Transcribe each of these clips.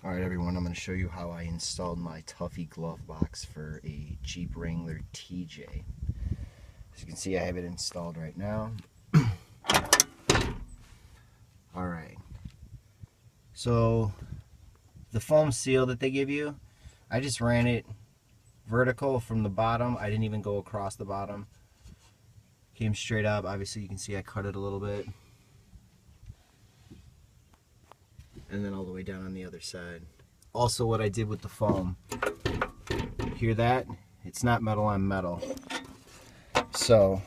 Alright everyone, I'm going to show you how I installed my Tuffy glove box for a Jeep Wrangler TJ. As you can see, I have it installed right now. Alright, so the foam seal that they give you, I just ran it vertical from the bottom. I didn't even go across the bottom. Came straight up. Obviously you can see I cut it a little bit. And then all the way down on the other side. Also, what I did with the foam, hear that? It's not metal on metal. So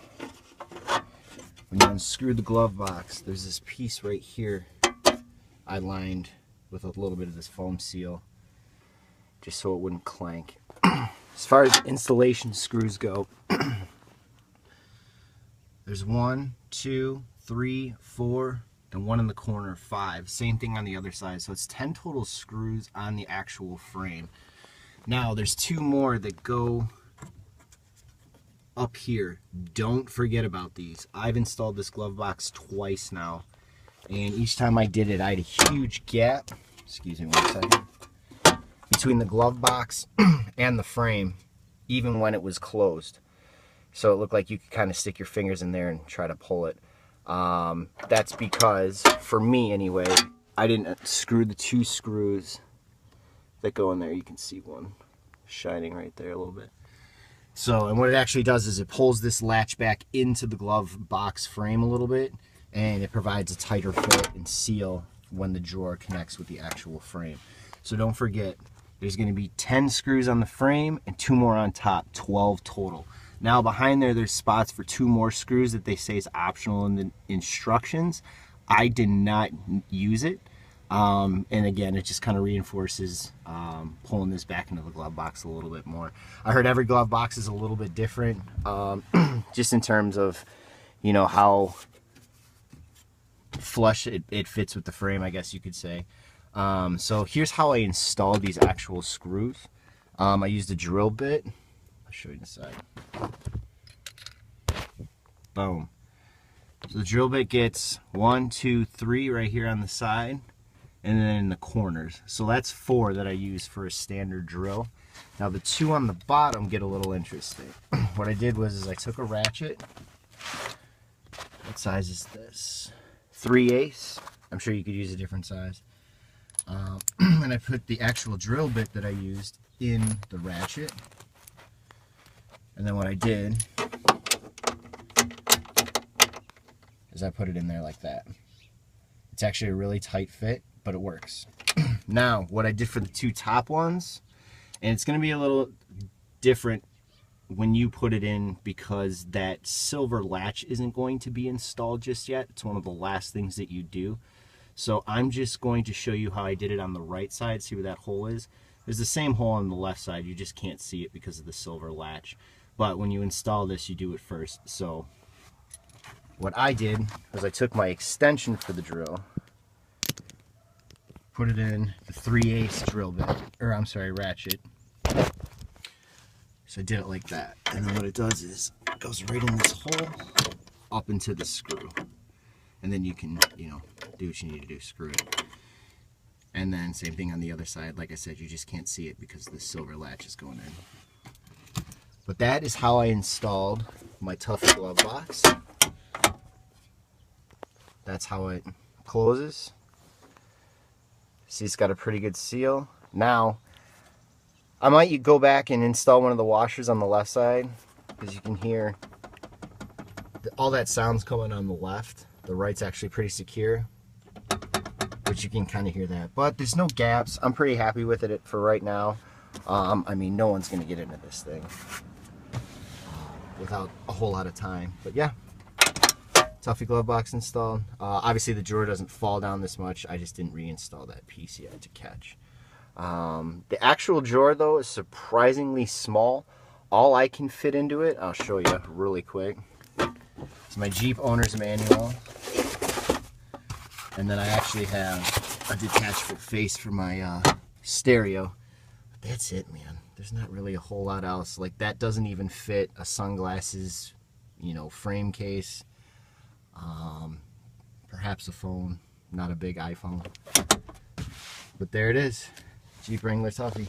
when you unscrew the glove box, there's this piece right here I lined with a little bit of this foam seal just so it wouldn't clank. As far as installation screws go, there's 1, 2, 3, 4, and one in the corner, 5. Same thing on the other side. So it's 10 total screws on the actual frame. Now there's 2 more that go up here. Don't forget about these. I've installed this glove box twice now, and each time I did it, I had a huge gap. Excuse me one second. Between the glove box and the frame, even when it was closed. So it looked like you could kind of stick your fingers in there and try to pull it. That's because, for me anyway, I didn't screw the 2 screws that go in there. You can see one shining right there a little bit. So, and what it actually does is it pulls this latch back into the glove box frame a little bit, and it provides a tighter fit and seal when the drawer connects with the actual frame. So don't forget, there's going to be 10 screws on the frame and 2 more on top, 12 total. Now behind there, there's spots for 2 more screws that they say is optional in the instructions. I did not use it. And again, it just kind of reinforces pulling this back into the glove box a little bit more. I heard every glove box is a little bit different, just in terms of, you know, how flush it fits with the frame, I guess you could say. So here's how I installed these actual screws. I used a drill bit. I'll show you the side. Boom. So the drill bit gets 1, 2, 3 right here on the side, and then in the corners. So that's 4 that I use for a standard drill. Now the 2 on the bottom get a little interesting. What I did was I took a ratchet. What size is this? 3/8. I'm sure you could use a different size. And I put the actual drill bit that I used in the ratchet. And then what I did is I put it in there like that. It's actually a really tight fit, but it works. Now, what I did for the 2 top ones, and it's going to be a little different when you put it in because that silver latch isn't going to be installed just yet. It's one of the last things that you do. So I'm just going to show you how I did it on the right side. See where that hole is? There's the same hole on the left side. You just can't see it because of the silver latch. But when you install this, you do it first. So what I did was I took my extension for the drill, put it in the 3/8 drill bit, or I'm sorry, ratchet. So I did it like that. And then what it does is it goes right in this hole up into the screw. And then you can, you know, do what you need to do, screw it. And then same thing on the other side. Like I said, you just can't see it because the silver latch is going in. But that is how I installed my Tuffy glove box. That's how it closes. See, it's got a pretty good seal. Now, I might go back and install one of the washers on the left side, because you can hear all that sound's coming on the left. The right's actually pretty secure, but you can kind of hear that. But there's no gaps. I'm pretty happy with it for right now. I mean, no one's going to get into this thing without a whole lot of time. But yeah, Tuffy glove box installed. Obviously the drawer doesn't fall down this much. I just didn't reinstall that piece yet to catch. The actual drawer though is surprisingly small. All I can fit into it, I'll show you really quick. It's my Jeep owner's manual. And then I actually have a detachable face for my stereo. But that's it, man. There's not really a whole lot else. Like, that doesn't even fit a sunglasses, you know, frame case. Perhaps a phone, not a big iPhone. But there it is. Jeep Wrangler Tuffy.